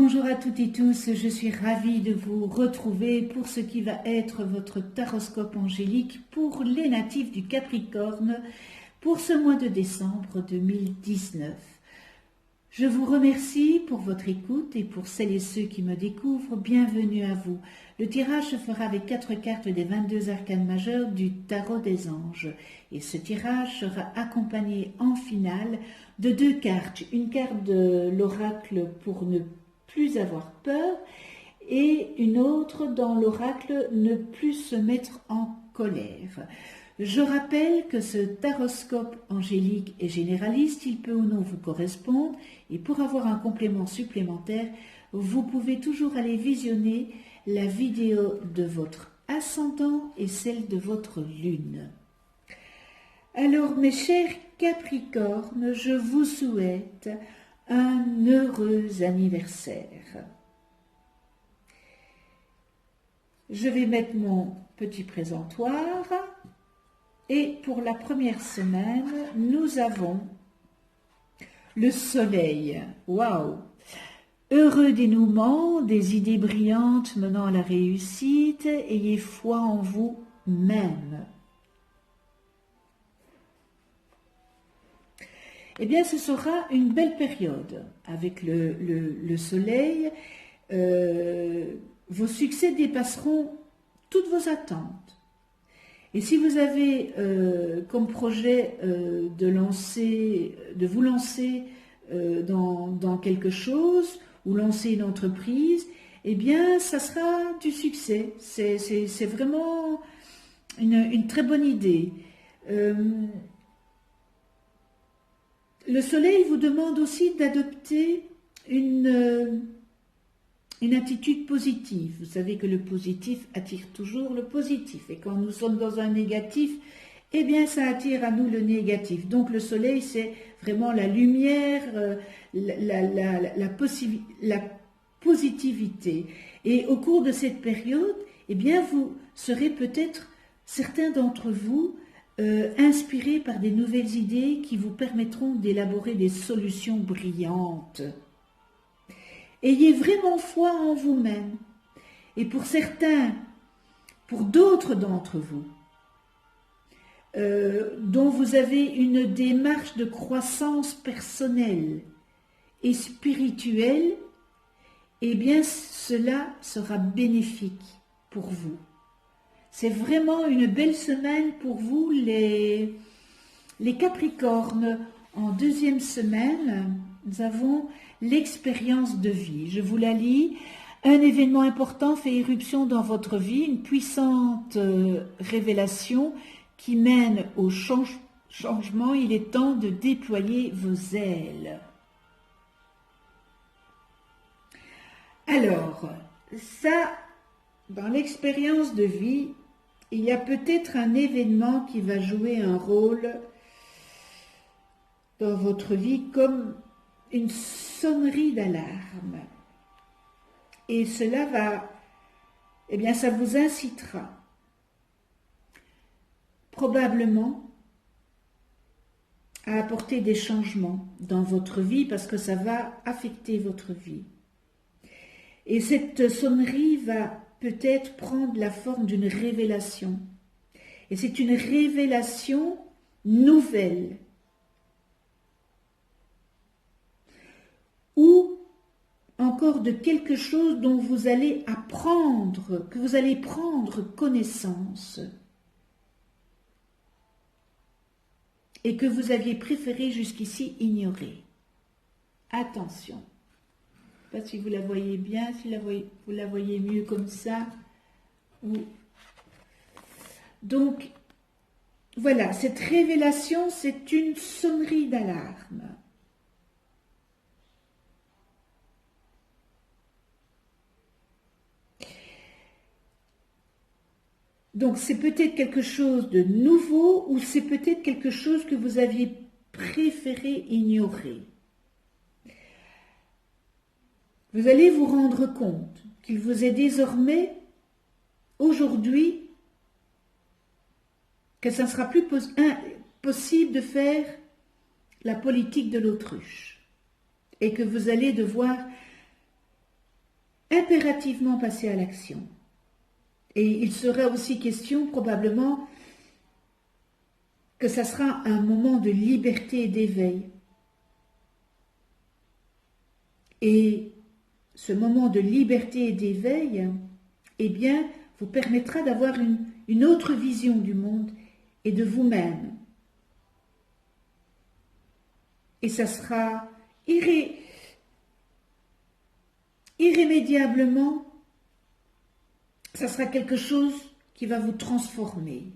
Bonjour à toutes et tous, je suis ravie de vous retrouver pour ce qui va être votre taroscope angélique pour les natifs du Capricorne pour ce mois de décembre 2019. Je vous remercie pour votre écoute et pour celles et ceux qui me découvrent, bienvenue à vous. Le tirage se fera avec 4 cartes des 22 arcanes majeurs du Tarot des Anges. Et ce tirage sera accompagné en finale de 2 cartes. Une carte de l'oracle pour ne plus avoir peur et une autre dans l'oracle ne plus se mettre en colère. Je rappelle que ce taroscope angélique est généraliste, il peut ou non vous correspondre et pour avoir un complément supplémentaire, vous pouvez toujours aller visionner la vidéo de votre ascendant et celle de votre lune. Alors mes chers Capricornes, je vous souhaite un heureux anniversaire. Je vais mettre mon petit présentoir. Et pour la première semaine, nous avons le soleil. Waouh! Heureux dénouement, des idées brillantes menant à la réussite, ayez foi en vous-même. Eh bien, ce sera une belle période avec le soleil. Vos succès dépasseront toutes vos attentes. Et si vous avez comme projet de vous lancer dans quelque chose ou lancer une entreprise, eh bien, ça sera du succès. C'est vraiment une très bonne idée. Le soleil vous demande aussi d'adopter une attitude positive. Vous savez que le positif attire toujours le positif. Et quand nous sommes dans un négatif, eh bien ça attire à nous le négatif. Donc le soleil, c'est vraiment la lumière, la positivité. Et au cours de cette période, eh bien vous serez peut-être, certains d'entre vous, inspirés par des nouvelles idées qui vous permettront d'élaborer des solutions brillantes. Ayez vraiment foi en vous-même. Et pour certains, pour d'autres d'entre vous, dont vous avez une démarche de croissance personnelle et spirituelle, eh bien cela sera bénéfique pour vous. C'est vraiment une belle semaine pour vous, les Capricornes. En deuxième semaine, nous avons l'expérience de vie. Je vous la lis. Un événement important fait irruption dans votre vie, une puissante révélation qui mène au changement. Il est temps de déployer vos ailes. Alors, ça, dans l'expérience de vie, il y a peut-être un événement qui va jouer un rôle dans votre vie comme une sonnerie d'alarme. Et cela va, eh bien, ça vous incitera probablement à apporter des changements dans votre vie parce que ça va affecter votre vie. Et cette sonnerie va peut-être prendre la forme d'une révélation. Et c'est une révélation nouvelle. Ou encore de quelque chose dont vous allez apprendre, que vous allez prendre connaissance et que vous aviez préféré jusqu'ici ignorer. Attention, je ne sais pas si vous la voyez bien, si vous la voyez mieux comme ça. Donc, voilà, cette révélation, c'est une sonnerie d'alarme. Donc, c'est peut-être quelque chose de nouveau ou c'est peut-être quelque chose que vous aviez préféré ignorer. Vous allez vous rendre compte qu'il vous est désormais, aujourd'hui, que ça ne sera plus possible de faire la politique de l'autruche et que vous allez devoir impérativement passer à l'action. Et il sera aussi question probablement que ça sera un moment de liberté et d'éveil. Et ce moment de liberté et d'éveil, eh bien, vous permettra d'avoir une autre vision du monde et de vous-même. Et ça sera irrémédiablement, ça sera quelque chose qui va vous transformer.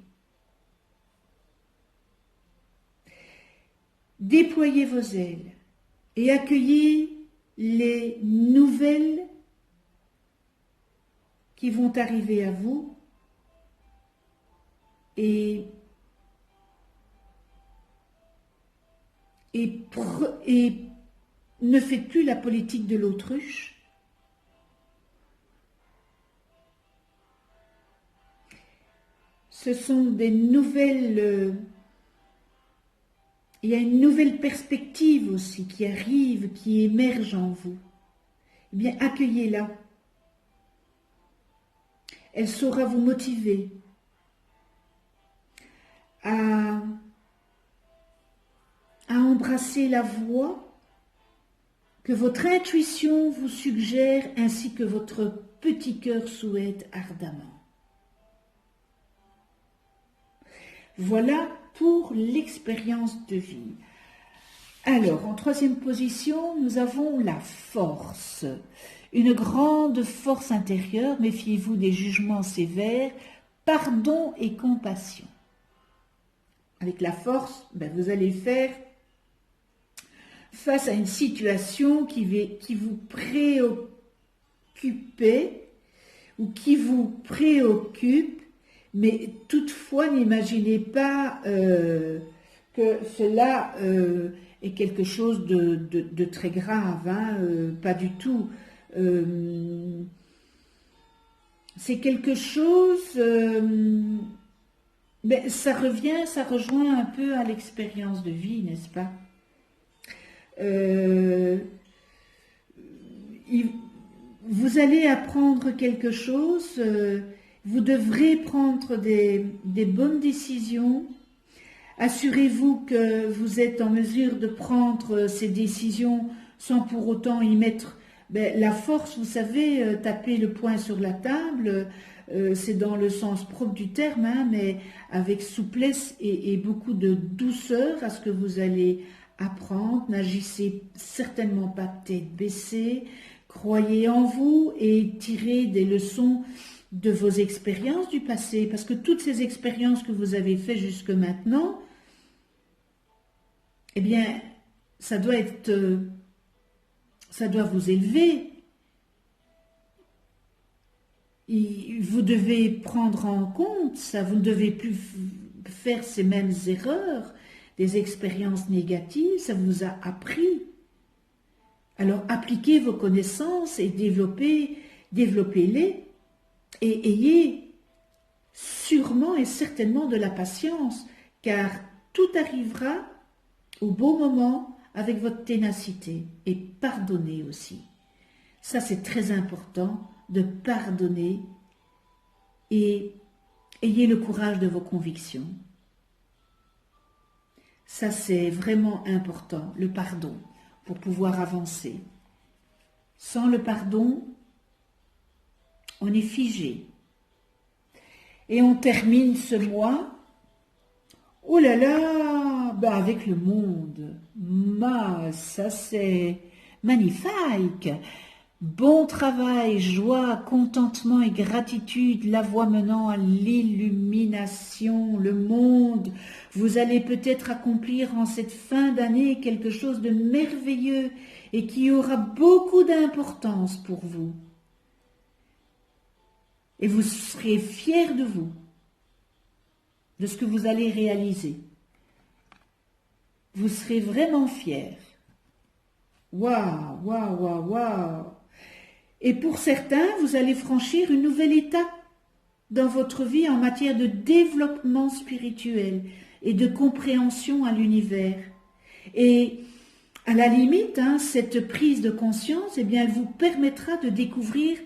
Déployez vos ailes et accueillez les nouvelles qui vont arriver à vous et ne faites plus la politique de l'autruche. Ce sont des nouvelles... il y a une nouvelle perspective aussi qui arrive, qui émerge en vous. Eh bien, accueillez-la. Elle saura vous motiver à embrasser la voie que votre intuition vous suggère ainsi que votre petit cœur souhaite ardemment. Voilà pour l'expérience de vie. Alors, en troisième position, nous avons la force. Une grande force intérieure, méfiez-vous des jugements sévères, pardon et compassion. Avec la force, vous allez faire face à une situation qui vous préoccupait ou qui vous préoccupe, mais toutefois n'imaginez pas que cela est quelque chose de très grave, pas du tout. C'est quelque chose, ça rejoint un peu à l'expérience de vie, n'est-ce pas? Vous allez apprendre quelque chose, vous devrez prendre des bonnes décisions. Assurez-vous que vous êtes en mesure de prendre ces décisions sans pour autant y mettre la force. Vous savez, taper le poing sur la table, c'est dans le sens propre du terme, mais avec souplesse et beaucoup de douceur à ce que vous allez apprendre. N'agissez certainement pas tête baissée, croyez en vous et tirez des leçons de vos expériences du passé, parce que toutes ces expériences que vous avez faites jusque maintenant, eh bien, ça doit vous élever. Vous devez prendre en compte ça, vous ne devez plus faire ces mêmes erreurs, des expériences négatives, ça vous a appris. Alors appliquez vos connaissances et développez-les et ayez sûrement et certainement de la patience, car tout arrivera au bon moment avec votre ténacité. Et pardonnez aussi. Ça, c'est très important de pardonner et ayez le courage de vos convictions. Ça, c'est vraiment important, le pardon, pour pouvoir avancer. Sans le pardon, on est figé. Et on termine ce mois, oh là là, avec le monde. Ça c'est magnifique. Bon travail, joie, contentement et gratitude, la voie menant à l'illumination, le monde. Vous allez peut-être accomplir en cette fin d'année quelque chose de merveilleux et qui aura beaucoup d'importance pour vous. Et vous serez fiers de vous, de ce que vous allez réaliser. Vous serez vraiment fiers. Waouh, waouh, waouh, waouh. Et pour certains, vous allez franchir une nouvelle étape dans votre vie en matière de développement spirituel et de compréhension à l'univers. Et À la limite, hein, cette prise de conscience, eh bien, elle vous permettra de découvrir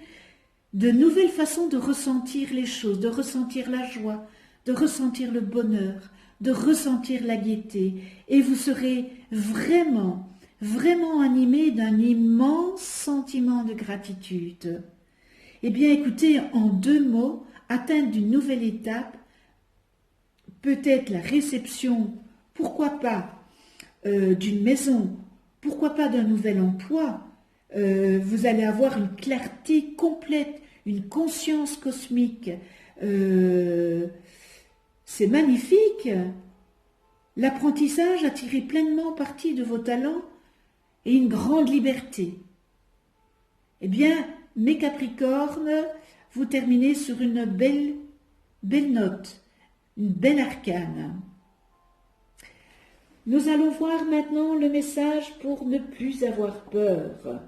de nouvelles façons de ressentir les choses, de ressentir la joie, de ressentir le bonheur, de ressentir la gaieté. Et vous serez vraiment, vraiment animé d'un immense sentiment de gratitude. Eh bien, écoutez, en 2 mots, atteindre d'une nouvelle étape, peut-être la réception, pourquoi pas, d'une maison, pourquoi pas d'un nouvel emploi, vous allez avoir une clarté complète, une conscience cosmique. C'est magnifique. L'apprentissage a tiré pleinement parti de vos talents et une grande liberté. Eh bien, mes Capricornes, vous terminez sur une belle note, une belle arcane. Nous allons voir maintenant le message pour ne plus avoir peur.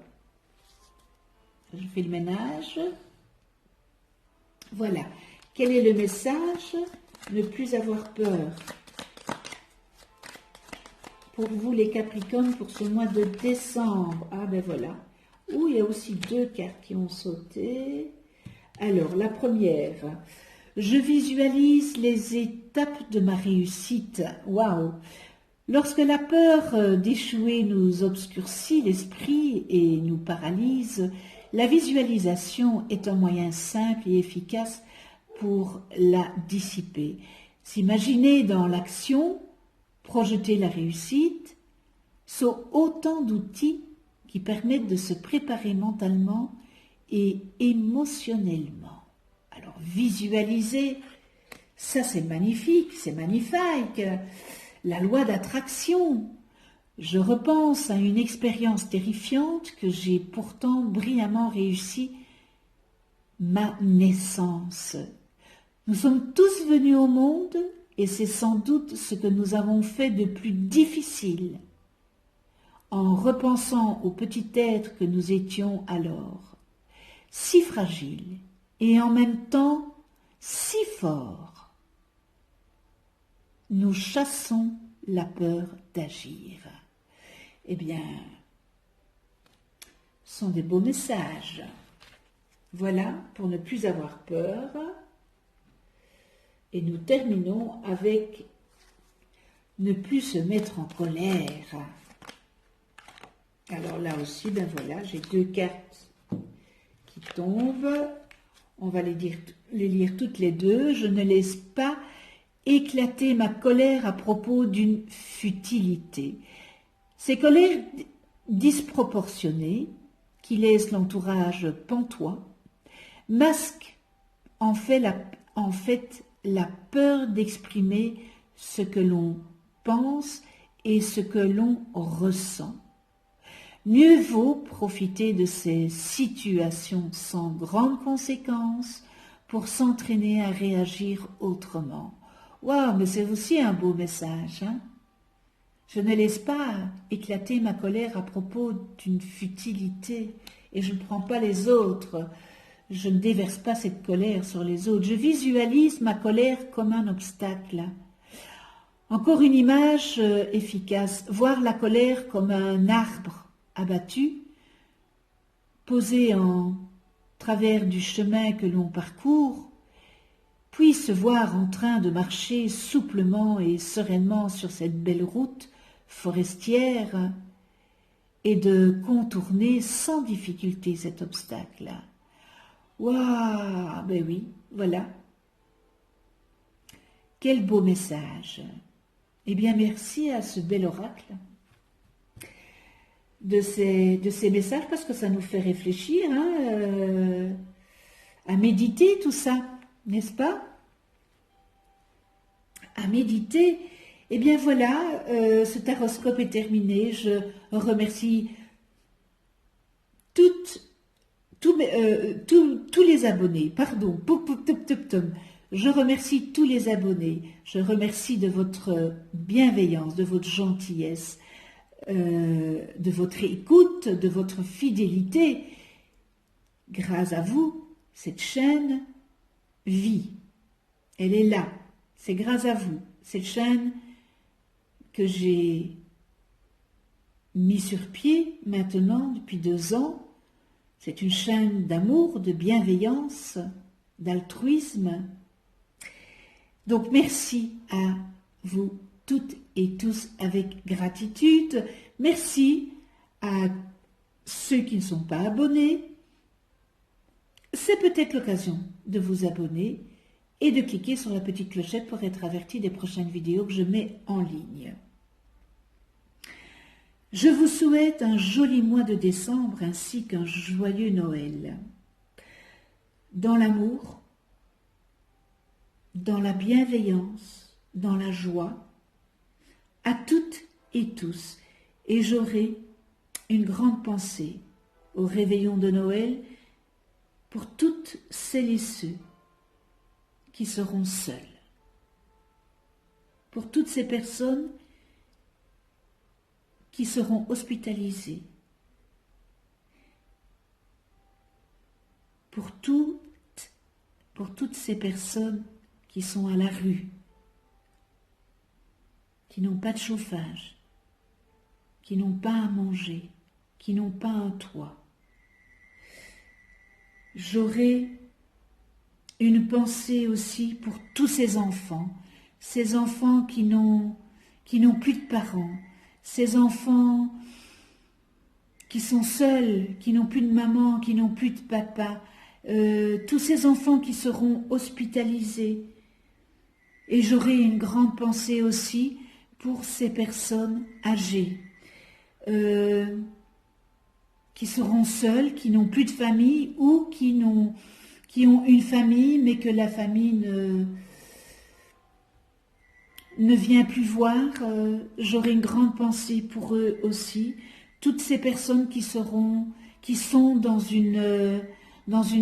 Je fais le ménage. Voilà. Quel est le message? Ne plus avoir peur. Pour vous les Capricornes, pour ce mois de décembre. Ah ben voilà. Ouh, il y a aussi 2 cartes qui ont sauté. Alors, la première. Je visualise les étapes de ma réussite. Waouh! Lorsque la peur d'échouer nous obscurcit l'esprit et nous paralyse, la visualisation est un moyen simple et efficace pour la dissiper. S'imaginer dans l'action, projeter la réussite, sont autant d'outils qui permettent de se préparer mentalement et émotionnellement. Alors visualiser, ça c'est magnifique, c'est magnifique. La loi d'attraction. Je repense à une expérience terrifiante que j'ai pourtant brillamment réussi, ma naissance. Nous sommes tous venus au monde et c'est sans doute ce que nous avons fait de plus difficile. En repensant au petit être que nous étions alors, si fragile et en même temps si fort, nous chassons la peur d'agir. Eh bien, ce sont des beaux messages. Voilà, pour ne plus avoir peur. Et nous terminons avec ne plus se mettre en colère. Alors là aussi, ben voilà, j'ai 2 cartes qui tombent. On va les lire toutes les 2. Je ne laisse pas éclater ma colère à propos d'une futilité. Ces colères disproportionnées, qui laissent l'entourage pantois, masquent en fait la peur d'exprimer ce que l'on pense et ce que l'on ressent. Mieux vaut profiter de ces situations sans grandes conséquences pour s'entraîner à réagir autrement. Waouh, mais c'est aussi un beau message, hein? Je ne laisse pas éclater ma colère à propos d'une futilité et je ne prends pas les autres. Je ne déverse pas cette colère sur les autres. Je visualise ma colère comme un obstacle. Encore une image efficace. Voir la colère comme un arbre abattu, posé en travers du chemin que l'on parcourt, puis se voir en train de marcher souplement et sereinement sur cette belle route forestière et de contourner sans difficulté cet obstacle. Waouh, ben oui, voilà. Quel beau message. Eh bien, merci à ce bel oracle de ces messages parce que ça nous fait réfléchir, hein, à méditer tout ça, n'est-ce pas? À méditer. Eh bien voilà, ce taroscope est terminé. Je remercie tous les abonnés. Pardon, je remercie tous les abonnés. Je remercie de votre bienveillance, de votre gentillesse, de votre écoute, de votre fidélité. Grâce à vous, cette chaîne vit. Elle est là. C'est grâce à vous, cette chaîne, que j'ai mis sur pied maintenant depuis 2 ans. C'est une chaîne d'amour, de bienveillance, d'altruisme. Donc merci à vous toutes et tous avec gratitude. Merci à ceux qui ne sont pas abonnés. C'est peut-être l'occasion de vous abonner et de cliquer sur la petite clochette pour être averti des prochaines vidéos que je mets en ligne. Je vous souhaite un joli mois de décembre ainsi qu'un joyeux Noël. Dans l'amour, dans la bienveillance, dans la joie, à toutes et tous. Et j'aurai une grande pensée au réveillon de Noël pour toutes celles et ceux qui seront seuls. Pour toutes ces personnes qui seront hospitalisées. Pour toutes ces personnes qui sont à la rue, qui n'ont pas de chauffage, qui n'ont pas à manger, qui n'ont pas un toit. J'aurai une pensée aussi pour tous ces enfants qui n'ont plus de parents, ces enfants qui sont seuls, qui n'ont plus de maman, qui n'ont plus de papa, tous ces enfants qui seront hospitalisés. Et j'aurai une grande pensée aussi pour ces personnes âgées, qui seront seules, qui n'ont plus de famille ou qui ont une famille mais que la famille ne vient plus voir. J'aurai une grande pensée pour eux aussi. Toutes ces personnes qui sont dans une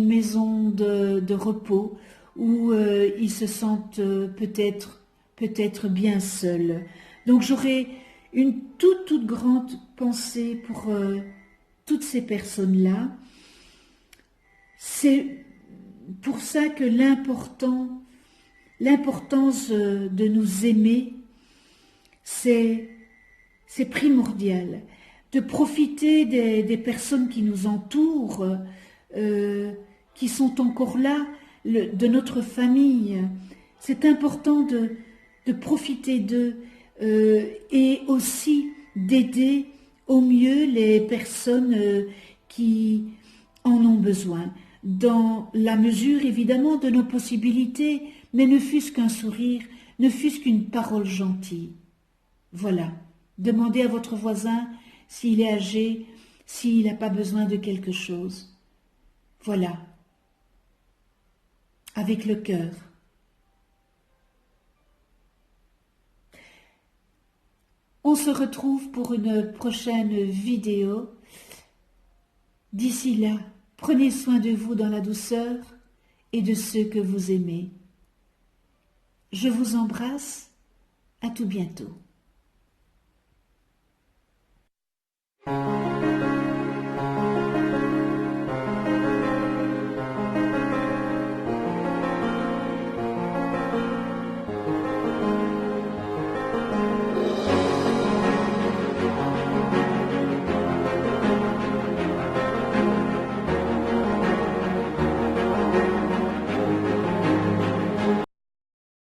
maison de repos où ils se sentent peut-être bien seuls. Donc j'aurai une toute grande pensée pour toutes ces personnes-là. C'est pour ça que l'importance de nous aimer, c'est primordial. De profiter des personnes qui nous entourent, qui sont encore là, de notre famille. C'est important de profiter d'eux et aussi d'aider au mieux les personnes qui en ont besoin, dans la mesure évidemment de nos possibilités, mais ne fût-ce qu'un sourire, ne fût-ce qu'une parole gentille. Voilà, demandez à votre voisin s'il est âgé, s'il n'a pas besoin de quelque chose. Voilà, avec le cœur. On se retrouve pour une prochaine vidéo. D'ici là, prenez soin de vous dans la douceur et de ceux que vous aimez. Je vous embrasse, à tout bientôt.